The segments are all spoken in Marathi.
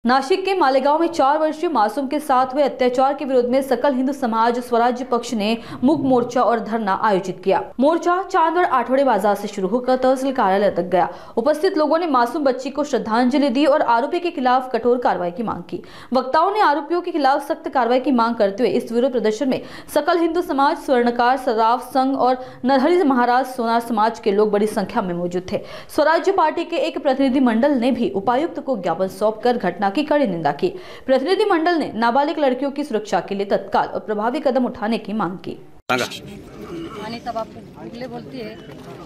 नासिक के मालेगांव में 4 वर्षीय मासूम के साथ हुए अत्याचार के विरोध में सकल हिंदू समाज स्वराज्य पक्ष ने मूक मोर्चा और धरना आयोजित किया। मोर्चा चांदगढ़ आठवड़े बाजार से शुरू होकर तहसील कार्यालय तक गया। उपस्थित लोगों ने मासूम बच्ची को श्रद्धांजलि दी और आरोपी के खिलाफ कठोर कार्रवाई की मांग की। वक्ताओं ने आरोपियों के खिलाफ सख्त कार्रवाई की मांग करते हुए इस विरोध प्रदर्शन में सकल हिंदू समाज, स्वर्णकार सराफ संघ और नरहरि महाराज सोनार समाज के लोग बड़ी संख्या में मौजूद थे। स्वराज्य पार्टी के एक प्रतिनिधि मंडल ने भी उपायुक्त को ज्ञापन सौंपकर घटना की कड़ी निंदा की। प्रतिनिधि मंडल ने नाबालिग लड़कियों की सुरक्षा के लिए तत्काल और प्रभावी कदम उठाने की मांग की। अनिता बापू बोलतीये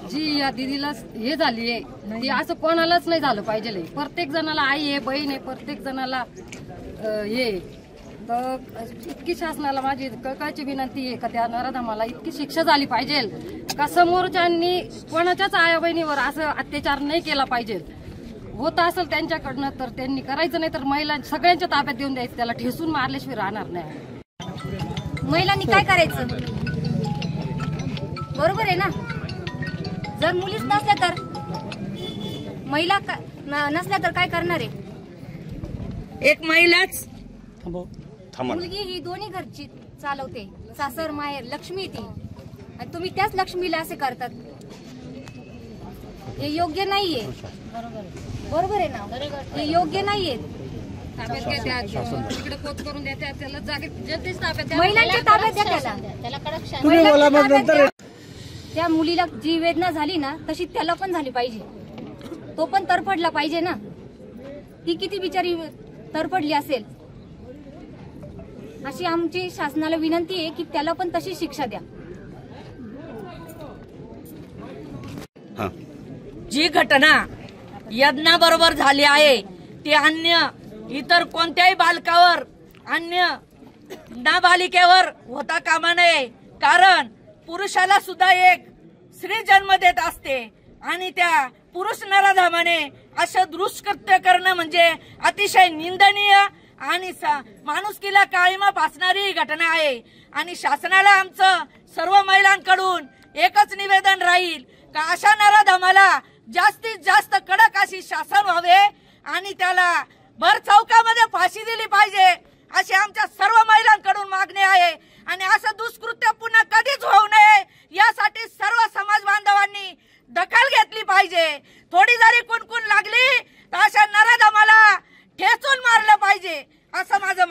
जी, या दीदीला हे झाली आहे, ती असं कोणालाच नाही झालं पाहिजे। प्रत्येक जणाला आई आहे, बहीण आहे, प्रत्येक जणाला हे तर इतकी शासनाला माझी कळकळीची विनंती आहे का त्या नराधमाला इतकी शिक्षा झाली पाहिजे का समोरच्यांनी कोणाच्याच आया बहिणीवर असं अत्याचार नाही केला पाहिजे। होत असेल त्यांच्याकडनं तर त्यांनी करायचं, नाही तर महिला सगळ्यांच्या ताब्यात देऊन द्यायचं, त्याला ठेसून मारल्याशिवाय राहणार नाही। महिलांनी काय करायचं? बरोबर आहे ना? जर मुलीच नसल्या तर महिला नसल्या तर काय करणार आहे? एक महिलाच मुलगी ही दोन्ही घरची चालवते, सासर माहेर लक्ष्मी ती, आणि तुम्ही त्याच लक्ष्मीला असे करतात, हे योग्य नाहीये। बरोबर आहे ना? हे योग्य नाहीये। ताब्यात घेतात, तिकडे पोच करून देतात, त्याला जागेत जनतेच ताब्यात द्या, महिलांच्या ताब्यात द्या त्याला। त्या मुलीला जी वेदना झाली ना तशी त्याला पण झाली पाहिजे, तो पण तरफडला पाहिजे ना। ती किती बिचारी तरफडली असेल, अशी आमची शासनाला विनंती आहे की त्याला पण तशी शिक्षा द्या। जी घटना यज्ञा बरोबर झाली आहे ती अन्य इतर कोणत्याही बालकावर, अन्य नाबालिकेवर होता कामा नये। कारण पुरुषाला सुद्धा एक स्त्री जन्म देत असते आणि त्या पुरुष नराधमाने असं दुष्कृत्य करणं म्हणजे अतिशय निंदनीय आणि माणुसकीला काळीमा फासणारी घटना आहे। आणि शासनाला आमचं सर्व महिलांकडून एकच निवेदन राहील का अशा नराधमाला जास्तीत जास्त कडक अशी शासन व्हावे आणि त्याला भर चौकामध्ये फाशी दिली पाहिजे, अशी आमच्या सर्व महिलांकडून मागणी आहे। आणि असं दुष्कृत्य पुन्हा कधीच होऊ नये यासाठी सर्व समाज बांधवांनी दखल घेतली पाहिजे। थोडी जरी कुणकुण लागली तर अशा नराधमाला ठेचून मारलं पाहिजे, असं माझं